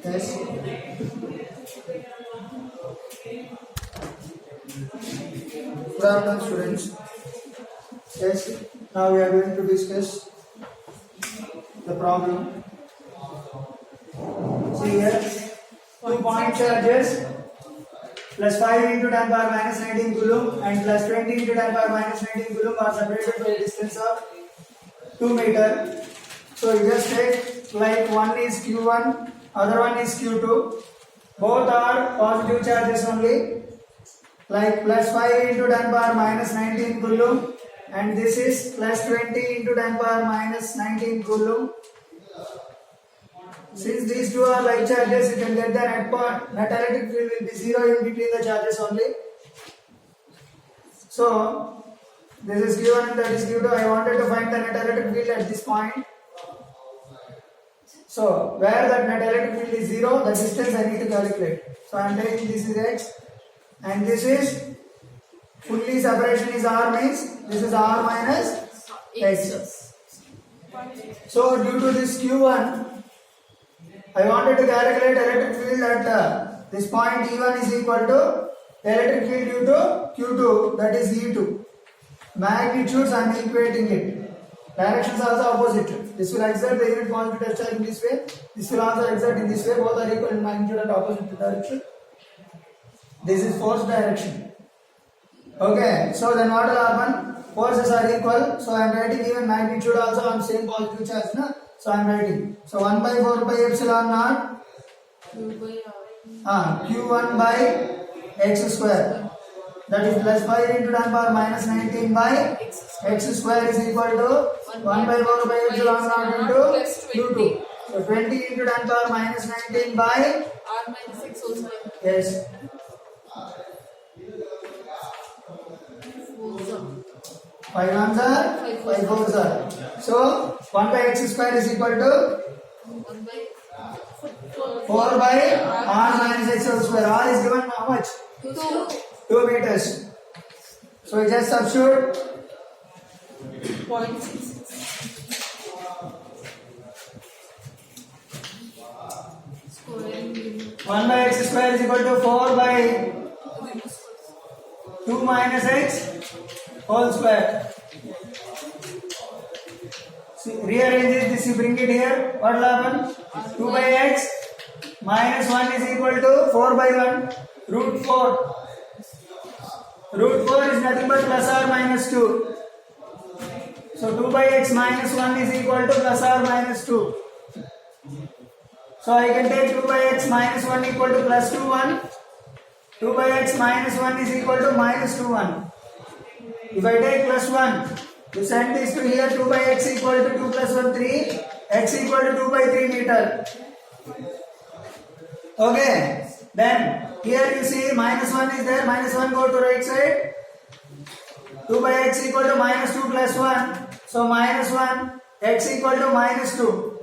Yes. Good afternoon, students. Yes. Now we are going to discuss the problem. See here, 2 point charges plus 5 into 10 power minus 19 coulomb and plus 20 into 10 power minus 19 coulomb are separated by a distance of 2 meter. So you just take like one is Q1, other one is Q2. Both are positive charges only. Like plus 5 into 10 power minus 19 coulomb and this is plus 20 into 10 power minus 19 coulomb. Since these two are like charges, you can get the net electric field will be 0 in between the charges only. So this is Q1 and that is Q2. I wanted to find the net electric field at this point. So where that net electric field is 0, the distance I need to calculate. So I am taking this is x and this is fully separation is r, means this is r minus x. So due to this Q1, I wanted to calculate electric field at this point E1 is equal to electric field due to Q2, that is E2. Magnitudes I am equating it. Directions are also opposite. This will exert the unit positive charge in this way. This will also exert in this way. Both are equal in magnitude and opposite direction. This is force direction. Okay. So then what will happen? Forces are equal. So I am writing even magnitude also on same positive charge. No? So I am writing. So 1 by 4 by epsilon naught Q1 by x square. That is plus 5 into 10 power minus 19 by x square is equal to 1 by 4 by epsilon naught into Q2. So 20 into 10 power minus 19 by r minus x whole square. Yes. 5 ones are 5 fours are. So 1 by x square is equal to 1 by 4 by r minus x whole square. R is given how much? 2 meters. So we just substitute 0.66. 1 by x square is equal to 4 by 2 minus x whole square. See, rearrange this, you bring it here. What will happen? 2 by x minus 1 is equal to 4 by 1 root 4. Root 4 is nothing but plus or minus 2. So 2 by x minus 1 is equal to plus or minus 2. So I can take 2 by x minus 1 equal to plus 2 1. 2 by x minus 1 is equal to minus 2 1. If I take plus 1, you send this to here, 2 by x equal to 2 plus 1 3, x equal to 2 by 3 meter. Okay. Then here you see minus 1 is there, minus 1 go to right side. 2 by x equal to minus 2 plus 1. So minus 1, x equal to minus 2.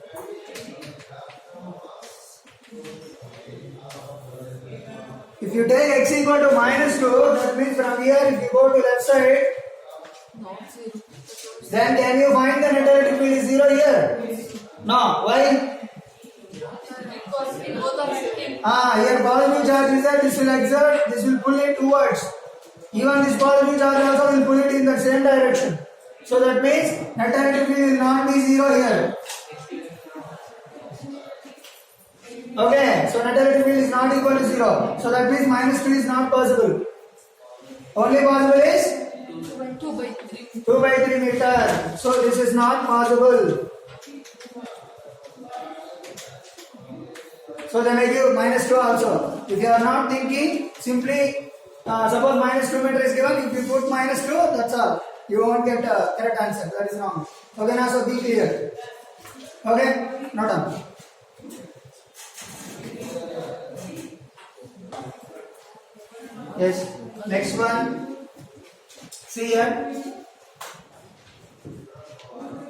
If you take x equal to minus 2, that means from here if you go to left side, Not 0. then can you find the net electric field is 0 here? No. Why? Because we both are sitting. Here positive charge is there, this will exert, this will pull it towards. Even this positive charge also will pull it in the same direction. So that means net electric field will not be 0 here. Okay, so net electric field is not equal to 0. So that means minus 2 is not possible. Only possible is 2 by 3. 2 by 3 meter. So this is not possible. So then I give minus 2 also. If you are not thinking, simply suppose minus 2 meter is given. If you put minus 2, that's all. You won't get a correct answer. That is wrong. Okay, now so be clear. Okay, not on. Yes. Next one. See here.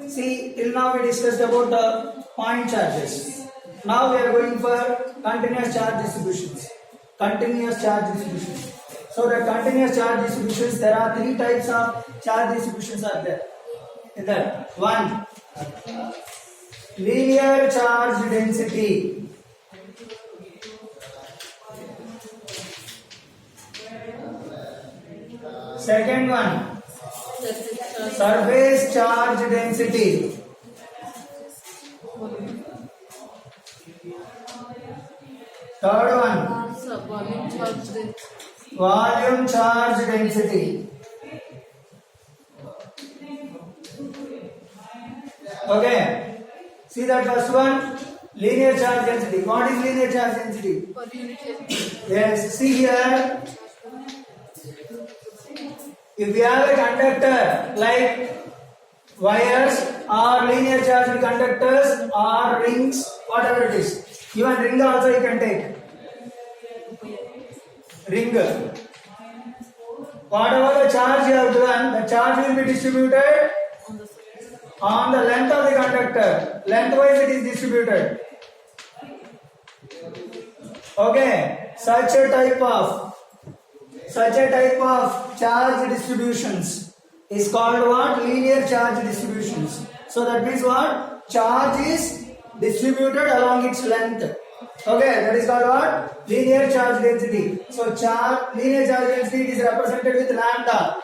See, till now we discussed about the point charges. Now we are going for continuous charge distributions. Continuous charge distributions. So the continuous charge distributions, there are 3 types of charge distributions are there. In that, 1, linear charge density. Second one, Surface charge. surface charge density. Third one, Volume charge density. volume charge density. Okay, see that first one, linear charge density. What is linear charge density? Per unit area. Yes, see here, if we have a conductor like wires or linear charged conductors or rings, whatever it is, even ring also you can take. Ring. Whatever the charge you have given, the charge will be distributed On the surface. on the length of the conductor. Lengthwise it is distributed. Okay, such a type of charge distributions is called what? Linear charge distributions. So that means what? Charge is distributed along its length. Okay, that is called what? Linear charge density. So linear charge density is represented with lambda.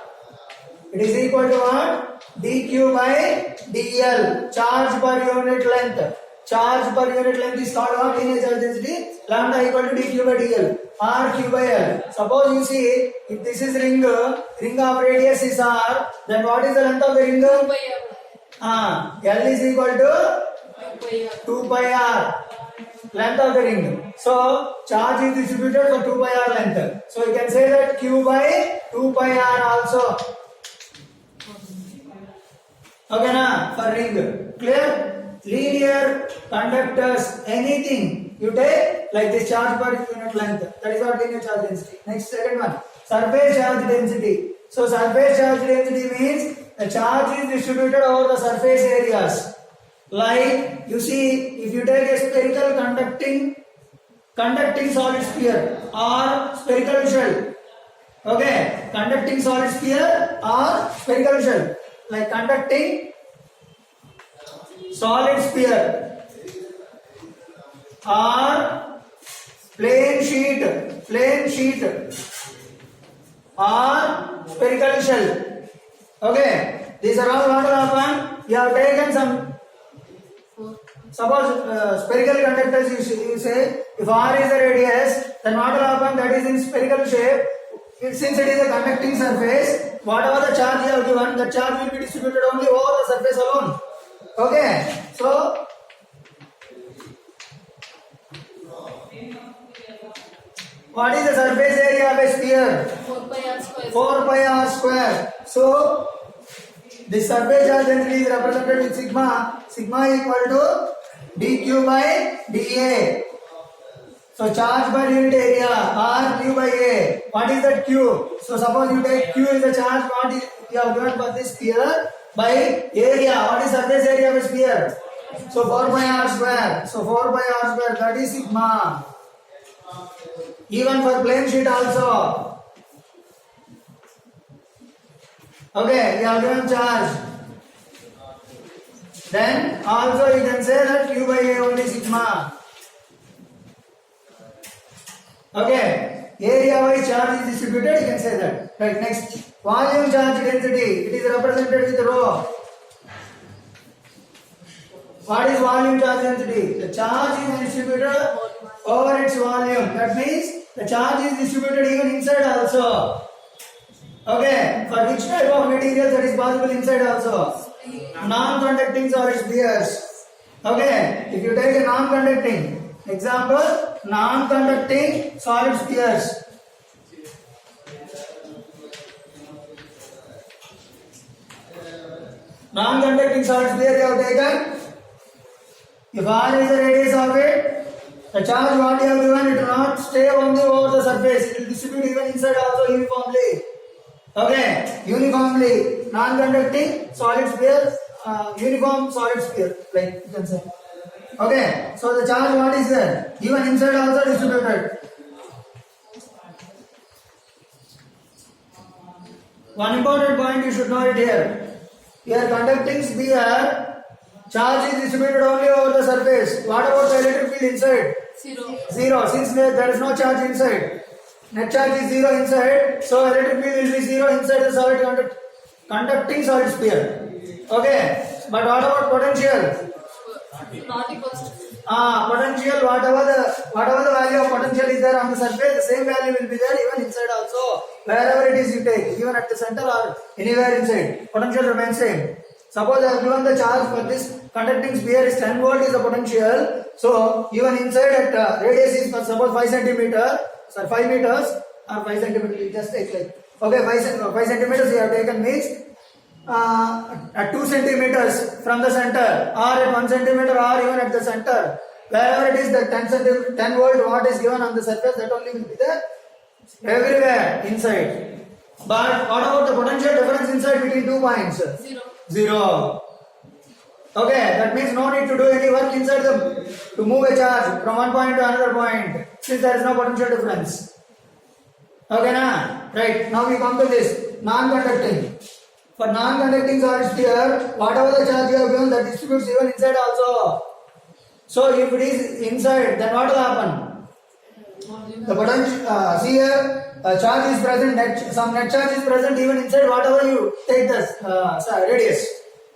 It is equal to what? dq by dl. Charge per unit length. Charge per unit length is called what? Linear charge density. Lambda equal to dq by dl. R q by l. Suppose you see, if this is ring of radius is r, then what is the length of the ring? 2 by R. L is equal to 2 by R. 2 pi r. Length of the ring. So charge is distributed for 2 pi r length. So you can say that q by 2 pi r also. Okay na? For ring. Clear? Linear conductors, anything you take like this charge per unit length. That is what linear charge density. Next, second one, surface charge density. So surface charge density means the charge is distributed over the surface areas. Like you see, if you take a spherical conducting solid sphere or spherical shell. Okay, conducting solid sphere or spherical shell. Like conducting solid sphere or plane sheet or spherical shell. Okay, these are all what will happen. You have taken some, suppose spherical conductors you say, if r is the radius, then what will happen? That is in spherical shape. Since it is a conducting surface, whatever the charge you have given, the charge will be distributed only over the surface alone. Okay, so what is the surface area of a sphere? 4 by R square. 4 pi r square. So the surface charge density is represented with sigma. Sigma equal to dq by dA. So charge per unit area r q by a. What is that q? So suppose you take q is the charge what is you have given for this sphere by area. What is surface area of a sphere? So 4 pi r square. So 4 pi r square, that is sigma. Even for plane sheet also. Okay, you have given charge. Then also you can say that q by a only sigma. Okay, area wise charge is distributed, you can say that. Right, next, volume charge density. It is represented with rho. What is volume charge density? The charge is distributed over its volume. That means the charge is distributed even inside also. Okay, for which type of material that is possible inside also? Non-conducting solid spheres. Okay, if you take a non-conducting, example, non-conducting solid spheres. Non-conducting solid sphere you have taken. If r is the radius of it, the charge what you have given, it will not stay only over the surface. It will distribute even inside also uniformly. Okay, uniformly. Non-conducting solid sphere, uniform solid sphere, like you can say. Okay, so the charge what is there? Even inside also distributed. One important point you should know it here. Here conducting sphere, charge is distributed only over the surface. What about the electric field inside? 0. 0, since there is no charge inside. net charge is 0 inside, so electric field will be 0 inside the solid conducting solid sphere. Okay, but what about potential? Not equals to. Potential, whatever the value of potential is there on the surface, the same value will be there even inside also. Wherever it is you take, even at the center or anywhere inside, potential remains same. Suppose I have given the charge for this conducting sphere is 10 volt is the potential. So even inside at radius is for suppose 5 centimeter, 5 meters or 5 centimeter. You just take like okay 5 centimeters you have taken means at 2 centimeters from the center or at 1 centimeter or even at the center. Wherever it is the 10 volt watt is given on the surface, that only will be there everywhere inside. But what about the potential difference inside between 2 points? 0. 0. Okay, that means no need to do any work inside to move a charge from one point to another point since there is no potential difference. Okay, na? Right. Now we come to this non-conducting. For non-conducting solid sphere, whatever the charge you have given, that distributes even inside also. So if it is inside, then what will happen? The potential, see here, charge is present, some net charge is present even inside whatever you take this radius.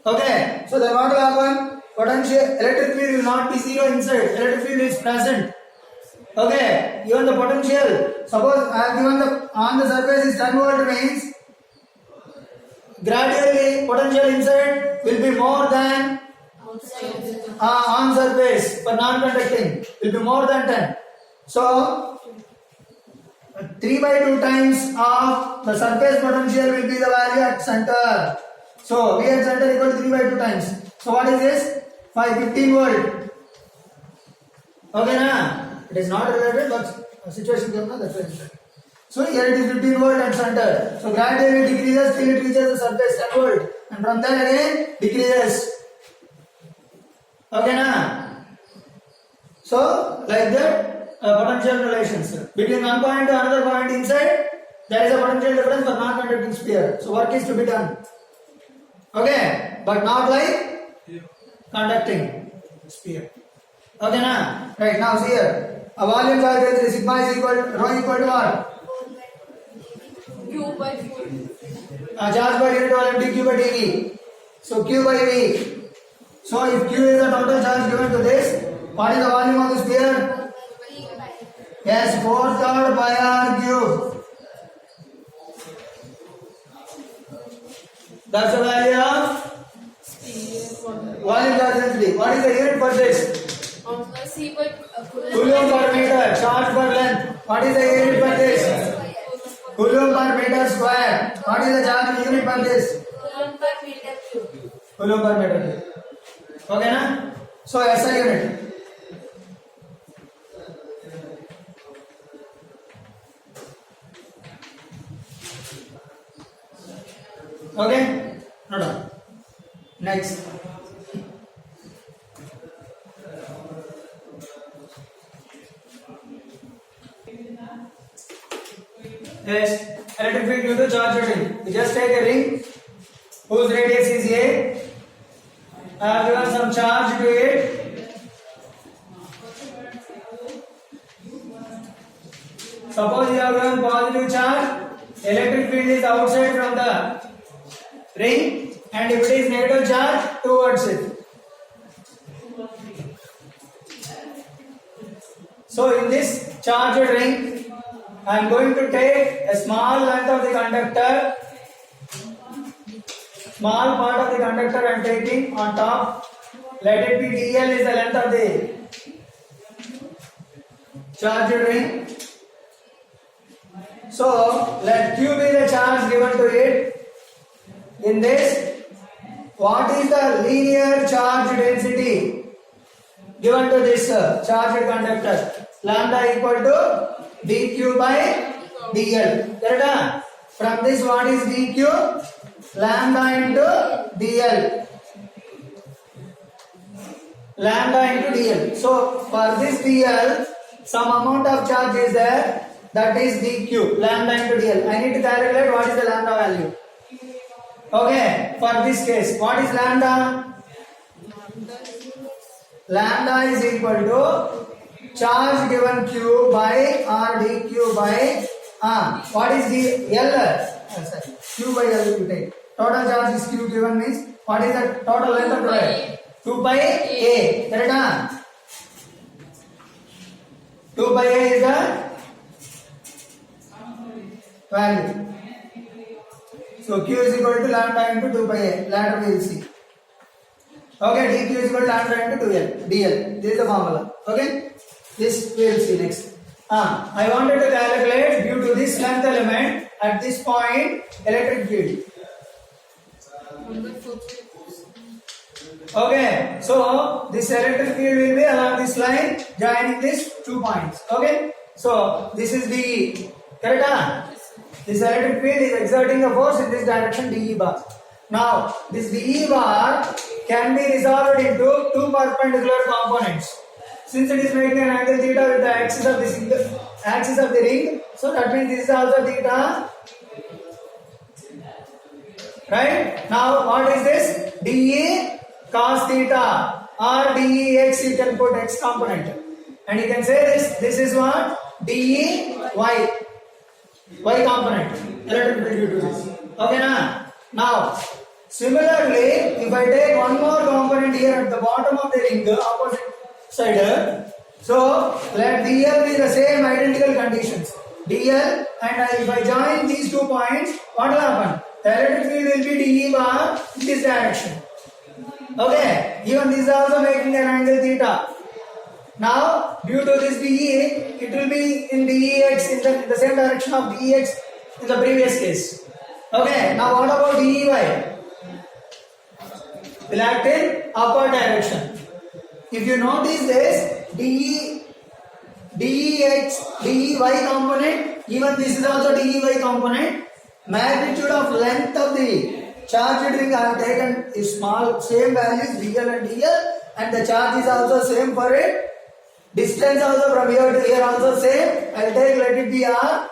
Okay, so then what will happen? Potential, electric field will not be 0 inside, electric field is present. Okay, even the potential, suppose I have given on the surface is 10 volt means, gradually potential inside will be more than on surface for non-conducting will be more than 10. So 3/2 times of the surface potential will be the value at center. So V at center equal to 3/2 times. So what is this? 15 volt. Okay, na? It is not related, but situation given, that's why. So here it is 15 volt at center. So gradually it decreases till it reaches the surface 10 volt, and from there again decreases. Okay, na? So like that. Potential relations between one point to another point inside, there is a potential difference for non-conducting sphere. So work is to be done. Okay, but not like conducting sphere. Okay, na? Right, now see here. A volume charge sigma is equal rho equal to what? Q by 4. Charge per unit volume dq by dv. So q by v. So if q is the total charge given to this, what is the volume of the sphere? Yes, 4/3 pi r cube. That's the value of volume charge density. What is the unit for this? C by Coulomb per meter. Charge per length. What is the unit for this? Coulomb per meter square. What is the charge unit for this? Coulomb per meter cube. Coulomb per meter cube. Okay, na? So SI unit. Okay, no. Next. Yes, electric field due to charge ring. We just take a ring whose radius is A. I have given some charge to it. Suppose you have given positive charge, electric field is outside from the ring, and if it is negative charge, towards it. So in this charged ring, I am going to take a small length of the conductor, small part of the conductor I am taking on top. Let it be dl is the length of the charged ring. So let q be the charge given to it. In this, what is the linear charge density given to this charged conductor? Lambda equal to dq by dl. Correct? From this, what is dq? Lambda into dl. Lambda into dl. So for this dl, some amount of charge is there. That is dq. Lambda into dl. I need to calculate what is the lambda value. Okay, for this case, what is lambda? Lambda is equal to charge given q by r dq by What is the L? Sorry, Q by L you take. Total charge is Q given means what is the total length of the wire? 2 pi A. Correct? 2 pi A is the value. So Q is equal to lambda into 2 pi A. Later we will see. Okay, dq is equal to lambda into 2L. dl. This is the formula. Okay, this we will see next. I wanted to calculate due to this length element at this point electric field. Okay, so this electric field will be along this line joining these 2 points. Okay, so this is the correct. This electric field is exerting a force in this direction dE bar. Now this dE bar can be resolved into two perpendicular components. Since it is making an angle theta with the axis of the ring, so that means this is also theta. Right? Now what is this? dE cos theta or dEx, you can put x component. And you can say this is what? dE y component. Electric field due to this. Okay na? Now similarly, if I take one more component here at the bottom of the ring, opposite side, so let dl be the same identical conditions. dl and if I join these 2 points, what will happen? The electric field will be dE bar in this direction. Okay, even this is also making an angle theta. Now, due to this dE, it will be in dEx in the same direction of dEx in the previous case. Okay, now what about dEy? Will act in upward direction. If you notice this, dEx, dEy component, even this is also dEy component, magnitude of length of the charged ring I have taken is small, same values dl and dl, and the charge is also same for it. Distance also from here to here also same. I will take, let it be r.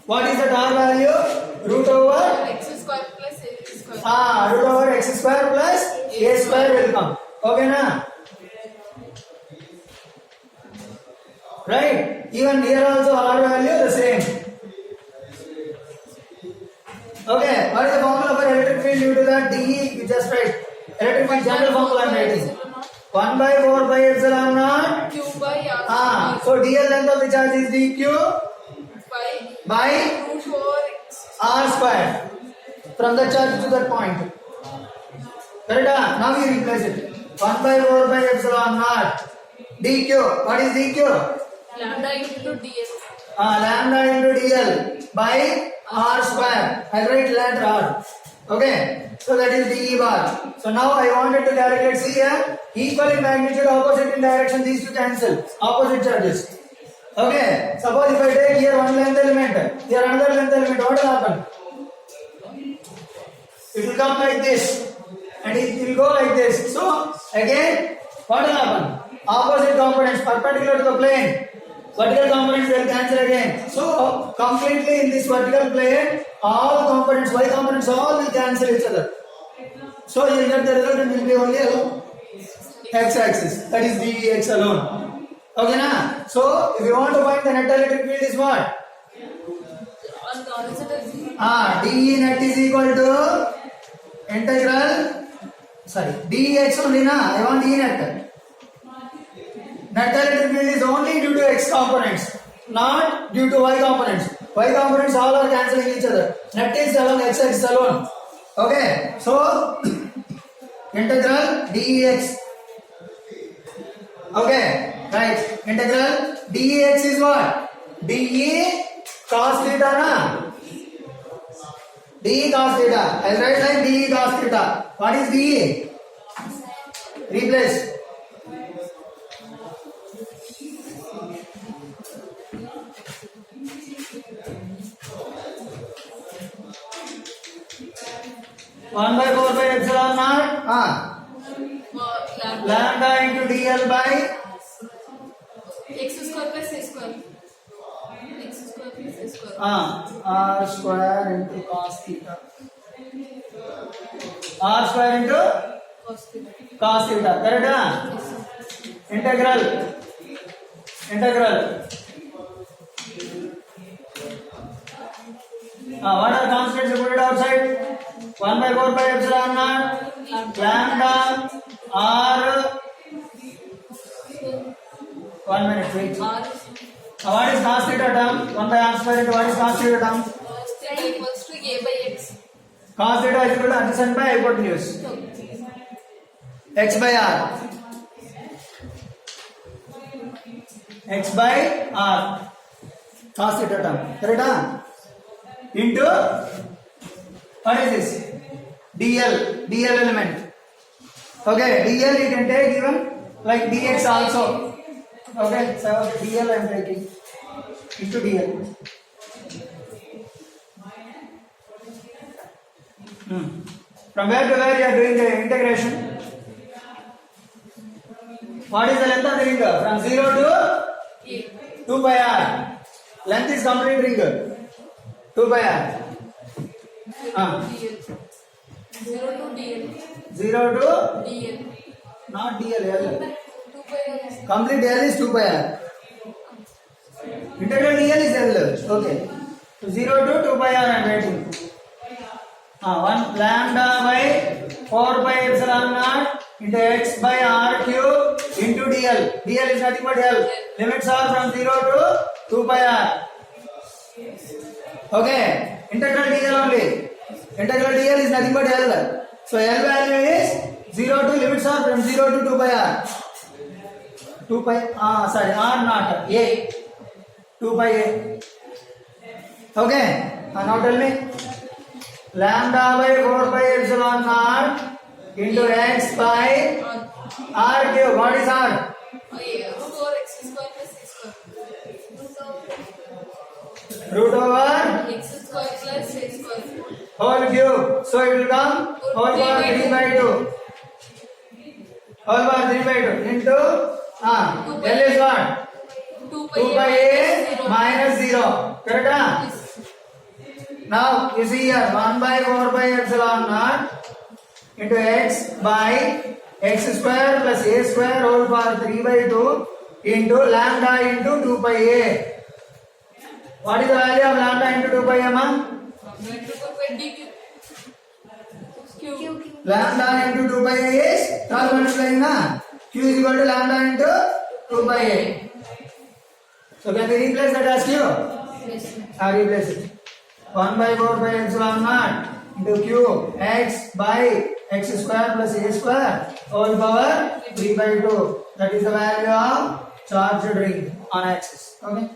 What is the r value? Root over x square plus a square. root over x square plus a square will come. Okay na? Right? Even here also r value the same. Okay, what is the formula for electric field due to that dE? You just write. Electric field general formula I am writing. 1 by 4 by epsilon naught. Q by r. So dl length of the charge is dq by root over x. r square from the charge to that point. Correct? Now you replace it. 1 by 4 by epsilon naught dq. What is dq? Lambda into dl. Lambda into dl by r square. I write later r. Okay, so that is dE bar. So now I wanted to calculate, see here, equal in magnitude, opposite in direction, these two cancel, opposite charges. Okay, suppose if I take here one length element, here another length element, what will happen? It will come like this, and it will go like this. So again, what will happen? Opposite components perpendicular to the plane. Vertical components will cancel again. So completely in this vertical plane, all components, y components, all will cancel each other. So you get the result will be only alone x-axis. That is dx alone. Okay na? So if you want to find the net electric field is what? On the horizontal. dE net is equal to integral. Sorry, dx only na. I want E net. Net electric field is only due to x components, not due to y components. Y components all are cancelling each other. Net is along x-axis alone. Okay, so integral dEx. Okay, right. Integral dEx is what? dE cos theta na? dE cos theta. I write like dE cos theta. What is dE? Replace. One by 4 by epsilon naught. Lambda into dl by x square plus a square. X square plus a square. r square into cos theta. R square into Cos theta. cos theta. Correct? Integral. What are constants? You put it outside. 1 by 4 pi epsilon naught lambda r. 1 minute, wait. R What is cos theta term? 1 by r square into what is cos theta term? cos theta equals to a by x. Cos theta is equal to adjacent by hypotenuse. X by r. X by r. Cos theta term. Correct? Into what is this? DL element. Okay, DL you can take even like dx also. Okay, so DL I am taking into DL. From where to where you are doing the integration? What is the length of the ring? From 0 to 2 pi r. Length is complete ring. 2 pi r. DL. 0 to DL. 0 to DL. not DL. L. 2 by x. Complete L is 2 pi r. Integral DL is L. Okay. So 0 to 2 pi r I am writing. 1 lambda by 4 pi epsilon naught into x by r cube into dl. dl is nothing but L. Limits are from 0 to 2 pi r. Okay. Integral dl only. Integral dl is nothing but L. So L value is 0 to limits are from 0 to 2 pi r. 2 pi sorry r not a. 2 pi a. Okay. Now tell me. Lambda by 4 pi epsilon naught into x by r cube. What is r? 4x square plus x square. Root over X square plus x square. whole cube. So it will come whole power 3 by 2. Whole power 3 by 2 into L is what? 2 2 by a minus 0. Correct? Now you see here 1 by 4 by epsilon naught into x by x square plus a square whole power 3 by 2 into lambda into 2 by a. What is the value of lambda into 2 by a, man? Lambda into 2 by a is cross multiplying, na? Q is equal to lambda into 2 by a. So can we replace that as Q? Yes. Replace it. 1 by 4 by epsilon naught into q x by x square plus a square whole power 3 by 2. That is the value of charged ring on axis. Okay.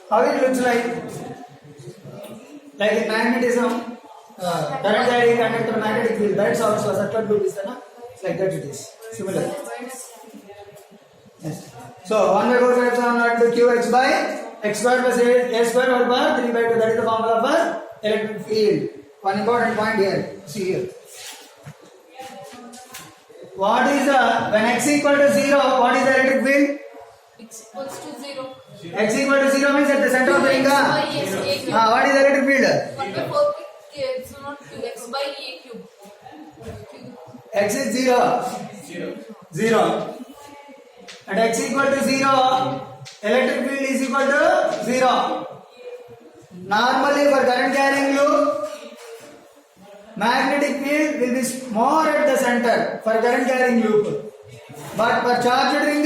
How it looks like? Like in magnetism, current carrying conductor magnetic field. That's also circular loop is na? It's like that it is. Similar. Yes. So 1 by 4 by epsilon naught into qx by x square plus a square whole power 3 by 2. That is the formula for electric field. One important point here. See here. What is the when x equal to 0? What is the electric field? X equals to 0. X equal to 0 means at the center of the ring. What is the electric field? 1 by 4 x not q x by a cube. X is 0. 0. At x equal to 0, electric field is equal to 0. Normally for current carrying loop, magnetic field will be more at the center for current carrying loop. But for charged ring,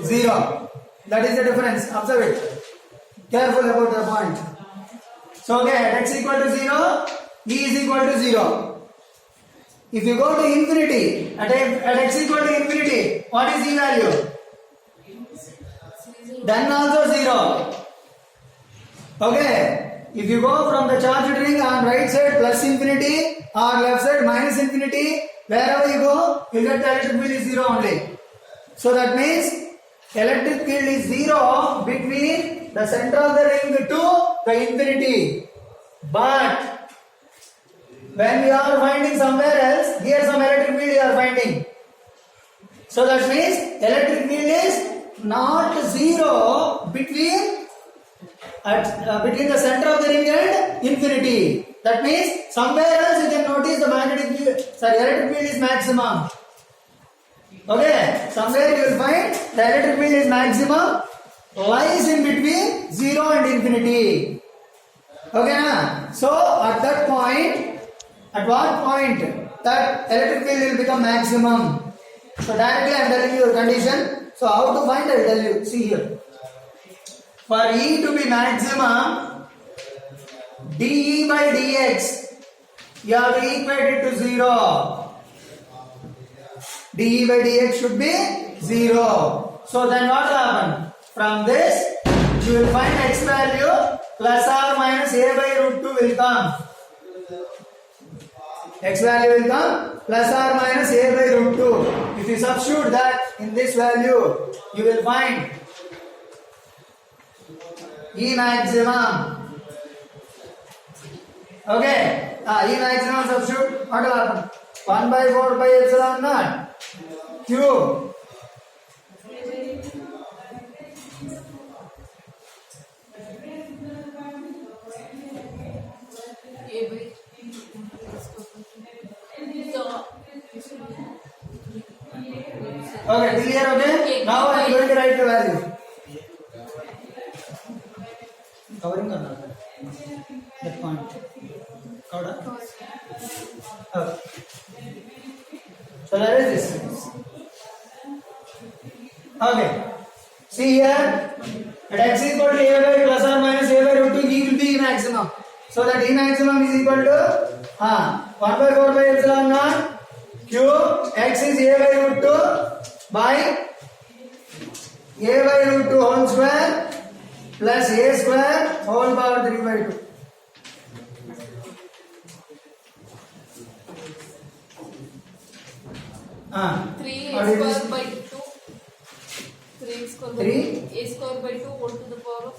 0. That is the difference. Observe it. Careful about the point. So okay, at x equal to 0, E is equal to 0. If you go to infinity, at x equal to infinity, what is E value? Then also 0. Okay. If you go from the charged ring on right side plus infinity or left side minus infinity, wherever you go, you get the electric field is 0 only. So that means electric field is 0 between the center of the ring to the infinity. But when we are finding somewhere else, here some electric field you are finding. So that means electric field is not 0 between the center of the ring and infinity. That means somewhere else you can notice the magnetic field, electric field is maximum. Okay, somewhere you will find the electric field is maximum lies in between 0 and infinity. Okay, na? So at that point, at what point that electric field will become maximum? So directly I am telling you your condition. So how to find I will tell you. See here. For E to be maximum, dE by dx, you have to equate it to 0. dE by dx should be 0. So then what will happen? From this, you will find x value plus or minus a by root 2 will come. X value will come plus or minus a by root 2. If you substitute that in this value, you will find E maximum. Okay, E maximum substitute, what will happen? 1 by 4 by epsilon naught cube. A by Okay, clear, okay? Now I am going to write the value. Covering or not? That point. Covered? Okay. So that is this. Okay. See here, at x is equal to a by plus or minus a by root 2, E will be E maximum. So that E maximum is equal to 1 by 4 by epsilon naught cube x is a by root 2 by a by root 2 whole square plus a square whole power 3 by 2. Three What a is this? square by 2. 3 square by 3? 2. A square by 2 whole to the power of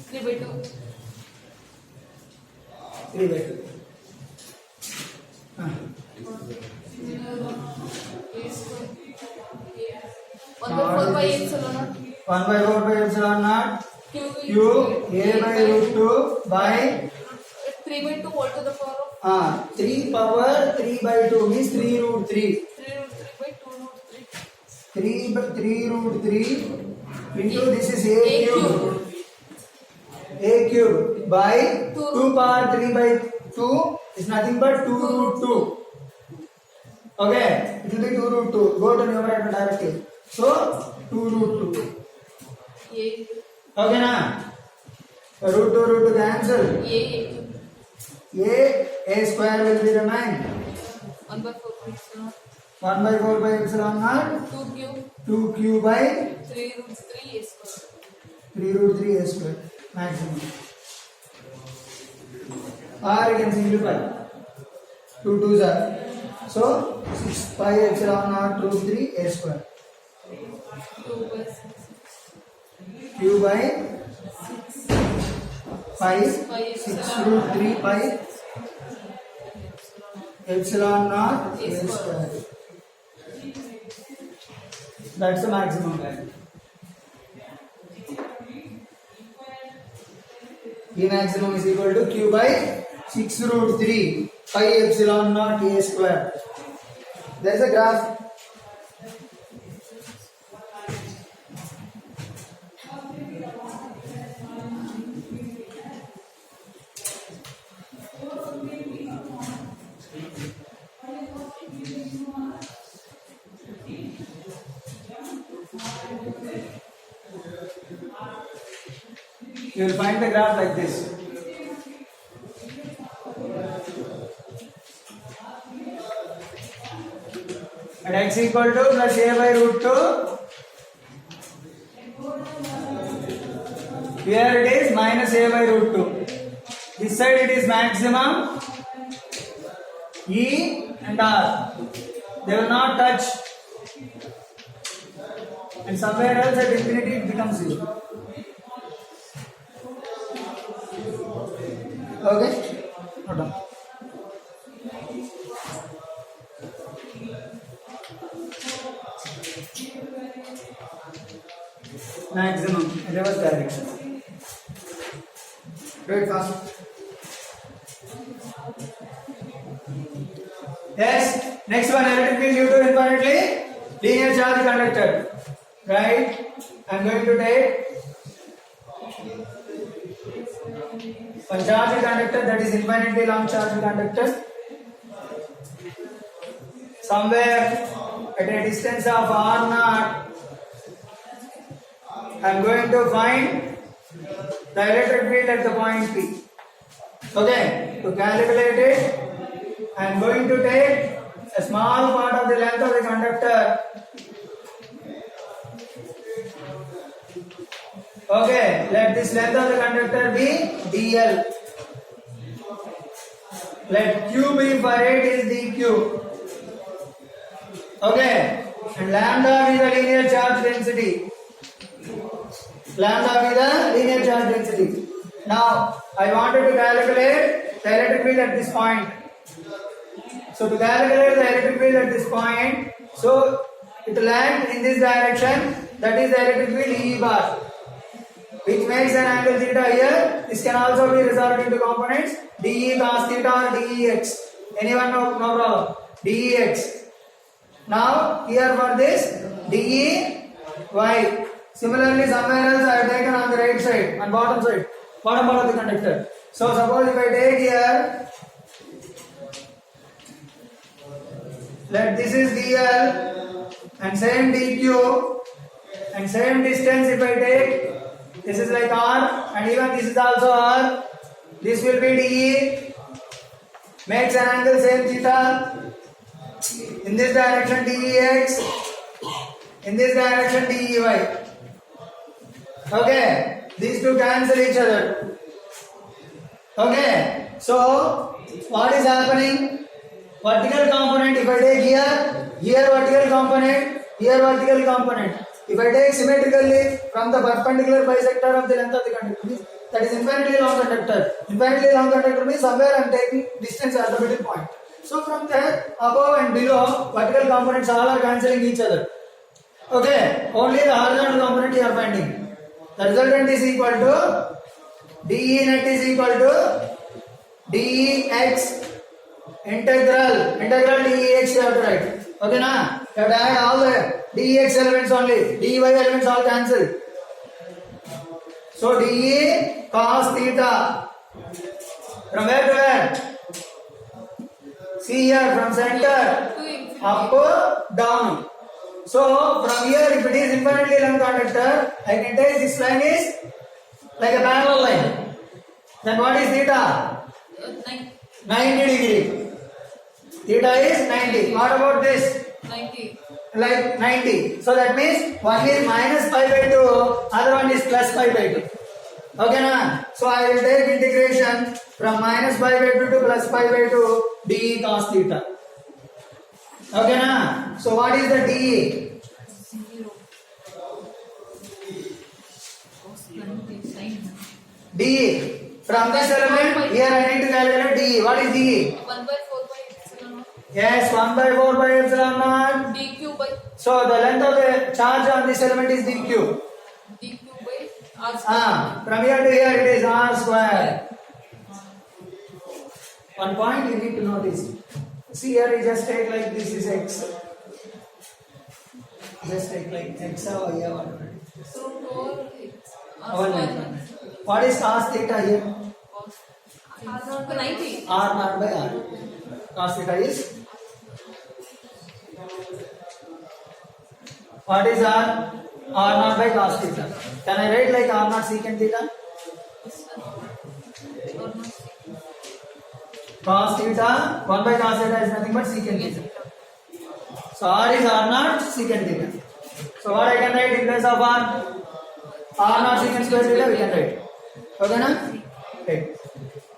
3 by 2. 3 by 2. A square. 1 by 4 by epsilon naught. 1 by 4 by epsilon naught Q a by root 2 by 3 by 2 whole to the power of 3 power 3 by 2 means 3 root 3. 3 root 3 by 2 root 3. 3 by 3 root 3 into this is a A cube. cube. A cube by 2 2 power 3 by 2 is nothing but 2 root 2. Okay, it will be 2 root 2. Go to numerator directly. So 2 root 2. A Okay, na? Root 2 cancel. cube. A square will be remain. 1 by 4 by epsilon 1 by 4 by epsilon naught 2 cube 2 cube by 3 root 3 a square. 3 root 3 a square maximum. Or you can simplify. 2 2s are. So 6 pi epsilon naught root 3 a square. 2 by 6. Q by 5 Pi 6 root 3 pi epsilon naught a A square. That's the maximum value. E maximum is equal to Q by 6 root 3 pi epsilon naught a square. There is a graph. You will find the graph like this. At x equal to plus a by root 2. Here it is minus a by root 2. This side it is maximum. E and R. They will not touch. And somewhere else at infinity it becomes 0. Okay? Hold on. Maximum reverse direction. Do it fast. Yes. Next one, electric field due to infinitely linear charge conductor. Right? I'm going to take one charge conductor, that is infinitely long charge conductor. Somewhere at a distance of r naught, I'm going to find the electric field at the point P. Okay, to calculate it, I'm going to take a small part of the length of the conductor. Okay, let this length of the conductor be dl. Let q be for it is dq. Okay, and lambda is the linear charge density. Lambda is the linear charge density. Now, I wanted to calculate the electric field at this point. So, to calculate the electric field at this point, so it will act in this direction, that is the electric field E bar, which makes an angle theta here. This can also be resolved into components dE cos theta or dEx. Anyone know? No problem. dEx. Now, here for this dEy. Similarly, somewhere else I have taken on the right side, on bottom side, bottom part of the conductor. So, suppose if I take here, let this is dl and same dq and same distance if I take, this is like r and even this is also r, this will be dE, makes an angle same theta, in this direction dEx, in this direction dEy. Okay, these two cancel each other. Okay, so what is happening? Vertical component, if I take here vertical component, here vertical component. If I take symmetrically from the perpendicular bisector of the length of the conductor, that is infinitely long conductor. Infinitely long conductor means somewhere I am taking distance at the middle point. So from there, above and below, vertical components all are cancelling each other. Okay, only the horizontal component you are finding. The resultant is equal to dE net is equal to dEx integral dEx you have to write. Okay na? You have to add all the dEx elements only. dEy elements all cancelled. So dE cos theta. From where to where? See here, from center up down. So from here, if it is infinitely long conductor, I can take this line is like a parallel line. Then what is theta? 90 degree. Theta is 90. What about this? 90. Like 90. So that means one is minus pi by 2, other one is plus pi by 2. Okay na? So I will take integration from minus pi by 2 to plus pi by 2 dE cos theta. Okay na? So what is the dE? 0. dE. From this element, here I need to calculate dE. What is dE? 1 by 4 by epsilon naught. Yes, 1 by 4 by epsilon naught. dq by So the length of the charge on this element is dq. dq by r square. From here to here it is r square. One point you need to notice. See here you just take like this is x. Just take like x or y or whatever. So 4x r One square. minute. What is cos theta here? R naught by 90. R naught by r. Cos theta is? What is r? R naught by cos theta. Can I write like r naught secant theta? Cos theta, 1 by cos theta is nothing but secant theta. So r is r naught secant theta. So what I can write in place of r? R naught secant square theta we can write. Okay na? Okay.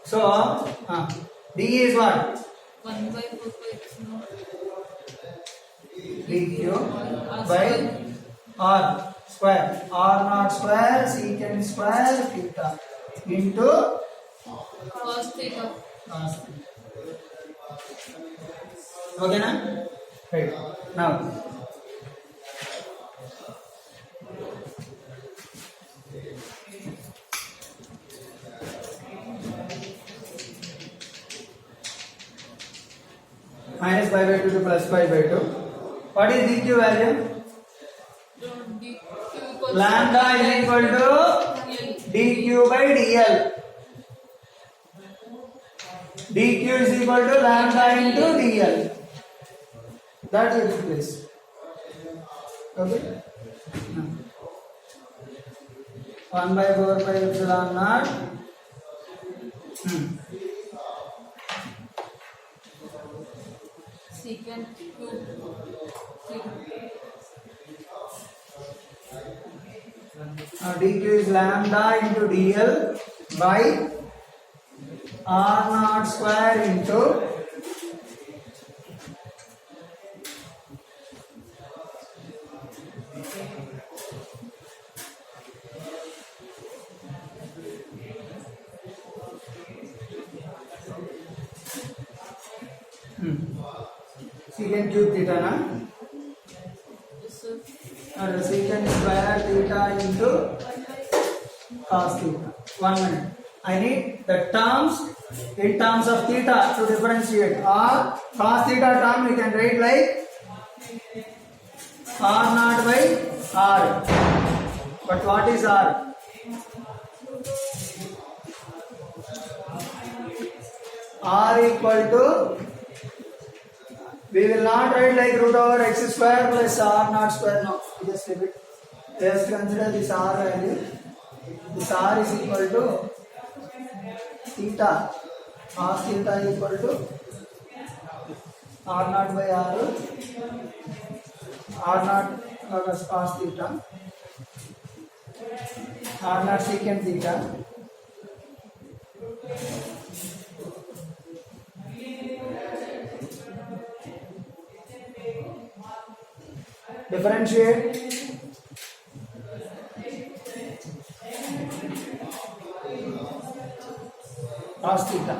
So dE is what? 1 by 4 by epsilon naught. dq by r square. R naught square secant square theta into Cos theta. cos theta. Okay na? Right. Now minus pi by 2 to plus pi by 2. What is dq value? dq equals Lambda is equal to L. dq by dl. dq is equal to lambda into dl. That will replace. Okay? 1 by 4 pi epsilon naught. Secant cube theta. Now dq is lambda into dl by r naught square into secant cube theta na, So or secant square theta into cos theta. 1 minute. I need the terms in terms of theta to differentiate. Or cos theta term we can write like r naught by r. But what is r? R equal to, we will not write like root over x square plus r naught square. No, just leave it. Just consider this r value. This r is equal to theta. Cos theta equal to r naught by r. R naught was cos theta. R naught secant theta. Differentiate cos theta.